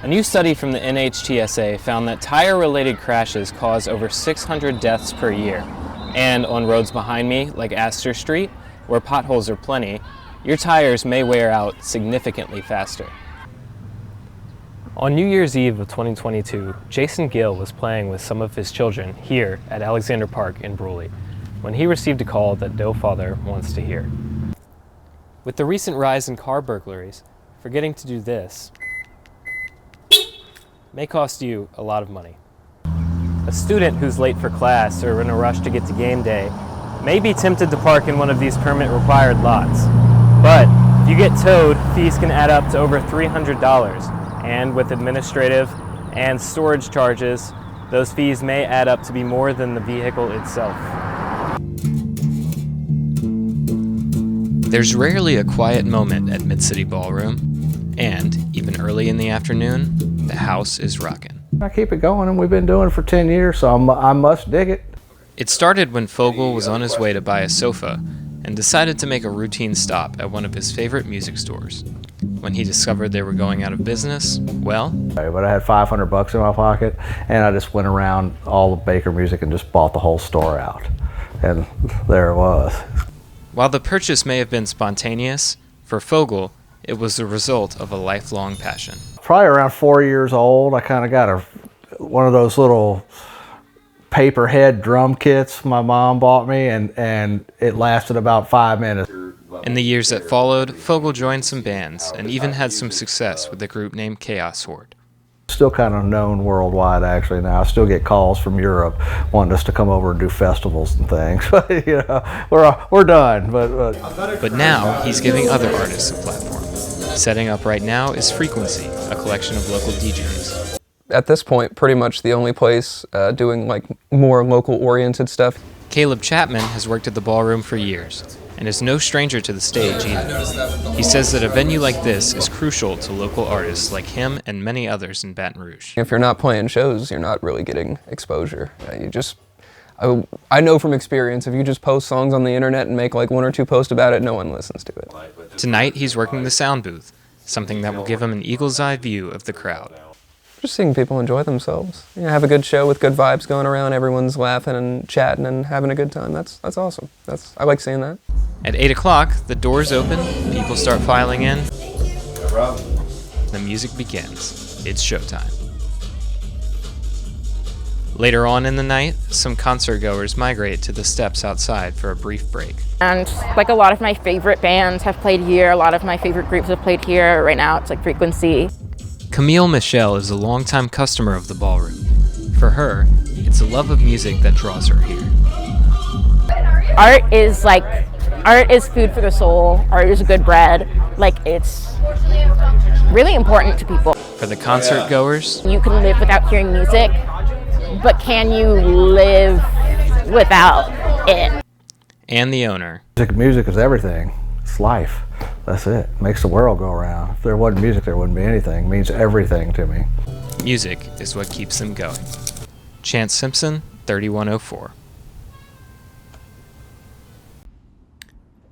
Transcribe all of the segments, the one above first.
A new study from the NHTSA found that tire-related crashes cause over 600 deaths per year. And on roads behind me, like Astor Street, where potholes are plenty, your tires may wear out significantly faster. On New Year's Eve of 2022, Jason Gill was playing with some of his children here at Alexander Park in Bruley when he received a call that no father wants to hear. With the recent rise in car burglaries, forgetting to do this may cost you a lot of money. A student who's late for class or in a rush to get to game day may be tempted to park in one of these permit-required lots. But if you get towed, fees can add up to over $300, and with administrative and storage charges, those fees may add up to be more than the vehicle itself. There's rarely a quiet moment at Mid-City Ballroom, and even early in the afternoon, the house is rocking. I keep it going, and we've been doing it for 10 years, so I must dig it. It started when Fogel was on his way to buy a sofa and decided to make a routine stop at one of his favorite music stores. When he discovered they were going out of business, well... But I had $500 in my pocket, and I just went around all the Baker Music and just bought the whole store out. And there it was. While the purchase may have been spontaneous, for Fogel, it was the result of a lifelong passion. Probably around 4 years old, I kind of got one of those little paper head drum kits my mom bought me, and it lasted about 5 minutes. In the years that followed, Fogel joined some bands and even had some success with a group named Chaos Horde. Still kind of known worldwide actually now. I still get calls from Europe wanting us to come over and do festivals and things. You know, we're done. But now he's giving other artists a platform. Setting up right now is Frequency, a collection of local DJs. At this point, pretty much the only place doing like more local-oriented stuff. Caleb Chapman has worked at the ballroom for years and is no stranger to the stage either. He says that a venue like this is crucial to local artists like him and many others in Baton Rouge. If you're not playing shows, you're not really getting exposure. I know from experience, if you just post songs on the internet and make like 1 or 2 posts about it, no one listens to it. Tonight he's working the sound booth, something that will give him an eagle's eye view of the crowd. Just seeing people enjoy themselves. You know, have a good show with good vibes going around, everyone's laughing and chatting and having a good time. That's awesome. I like seeing that. At 8 o'clock, the doors open, people start filing in. The music begins. It's showtime. Later on in the night, some concert goers migrate to the steps outside for a brief break. And like a lot of my favorite bands have played here, a lot of my favorite groups have played here. Right now it's like Frequency. Camille Michelle is a longtime customer of the ballroom. For her, it's a love of music that draws her here. Art is food for the soul. Art is good bread. Like, it's really important to people. For the concert goers, you can live without hearing music, but can you live without it? And the owner. Music is everything. It's life. That's it. Makes the world go around. If there wasn't music, there wouldn't be anything. It means everything to me. Music is what keeps them going. Chance Simpson, 3104.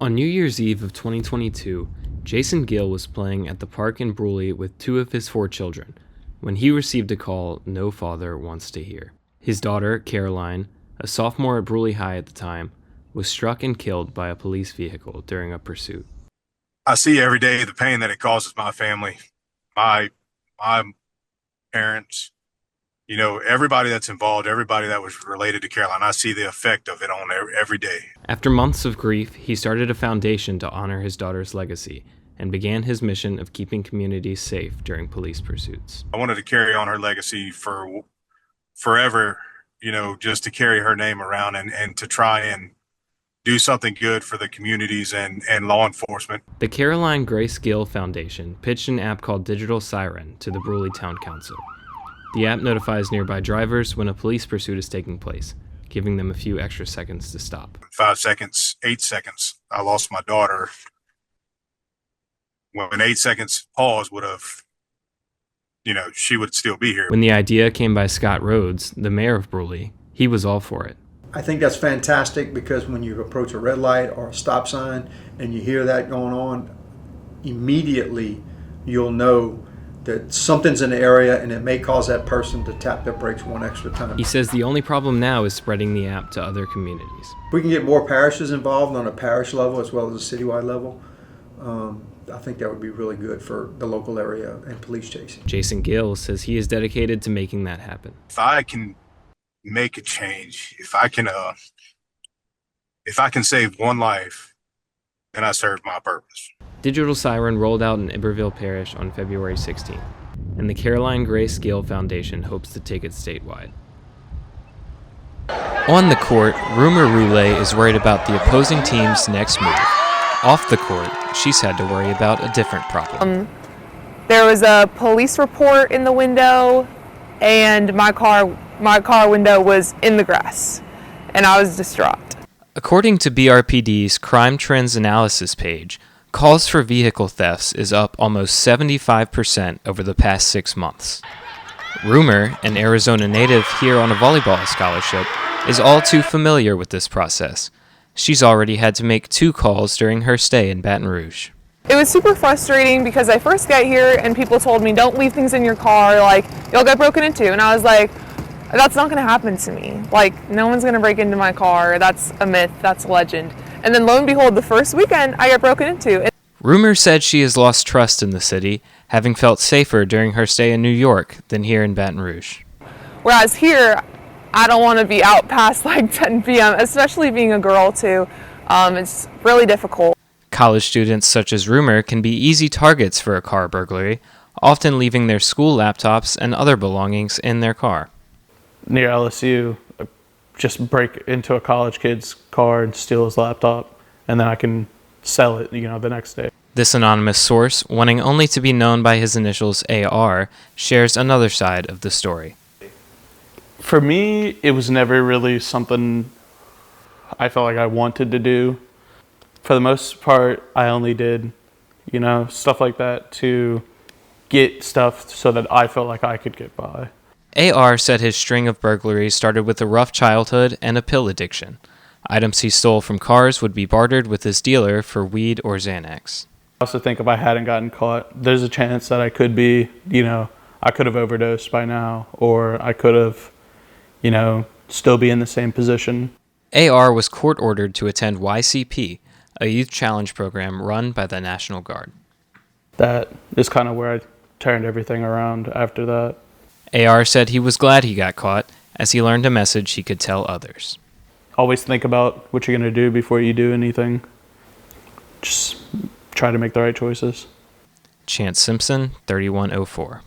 On New Year's Eve of 2022, Jason Gill was playing at the park in Bruley with 2 of his 4 children when he received a call no father wants to hear. His daughter, Caroline, a sophomore at Bruley High at the time, was struck and killed by a police vehicle during a pursuit. I see every day the pain that it causes my family, my parents, you know, everybody that's involved, everybody that was related to Caroline. I see the effect of it on every day. After months of grief, he started a foundation to honor his daughter's legacy and began his mission of keeping communities safe during police pursuits. I wanted to carry on her legacy for forever, you know, just to carry her name around and to try and do something good for the communities and law enforcement. The Caroline Grace Gill Foundation pitched an app called Digital Siren to the Bruley Town Council. The app notifies nearby drivers when a police pursuit is taking place, giving them a few extra seconds to stop. 5 seconds, 8 seconds, I lost my daughter. When 8 seconds pause would have, you know, she would still be here. When the idea came by Scott Rhodes, the mayor of Bruley, he was all for it. I think that's fantastic because when you approach a red light or a stop sign and you hear that going on, immediately you'll know that something's in the area and it may cause that person to tap their brakes one extra time. He says the only problem now is spreading the app to other communities. If we can get more parishes involved on a parish level as well as a citywide level, I think that would be really good for the local area and police chasing. Jason Gill says he is dedicated to making that happen. If I can make a change, if I can save one life, then I served my purpose. Digital Siren rolled out in Iberville Parish on February 16th, and the Caroline Grace Gill Foundation hopes to take it statewide. On the court, Rumor Roulette is worried about the opposing team's next move. Off the court, she's had to worry about a different problem. There was a police report in the window, and my car window was in the grass, and I was distraught. According to BRPD's Crime Trends Analysis page, calls for vehicle thefts is up almost 75% over the past 6 months. Rumor, an Arizona native here on a volleyball scholarship, is all too familiar with this process. She's already had to make 2 calls during her stay in Baton Rouge. It was super frustrating because I first got here and people told me, don't leave things in your car, like, you'll get broken into. And I was like, that's not gonna happen to me. Like, no one's gonna break into my car. That's a myth, that's a legend. And then lo and behold, the first weekend, I got broken into. Rumor said she has lost trust in the city, having felt safer during her stay in New York than here in Baton Rouge. Whereas here, I don't want to be out past like 10 p.m., especially being a girl too. It's really difficult. College students such as Rumor can be easy targets for a car burglary, often leaving their school laptops and other belongings in their car. Near LSU, just break into a college kid's car and steal his laptop, and then I can sell it, the next day. This anonymous source, wanting only to be known by his initials AR, shares another side of the story. For me, it was never really something I felt like I wanted to do. For the most part, I only did, stuff like that to get stuff so that I felt like I could get by. AR said his string of burglaries started with a rough childhood and a pill addiction. Items he stole from cars would be bartered with his dealer for weed or Xanax. I also think if I hadn't gotten caught, there's a chance that I could be, I could have overdosed by now, or I could have, still be in the same position. AR was court-ordered to attend YCP, a youth challenge program run by the National Guard. That is kind of where I turned everything around after that. AR said he was glad he got caught, as he learned a message he could tell others. Always think about what you're going to do before you do anything. Just try to make the right choices. Chance Simpson, 3104.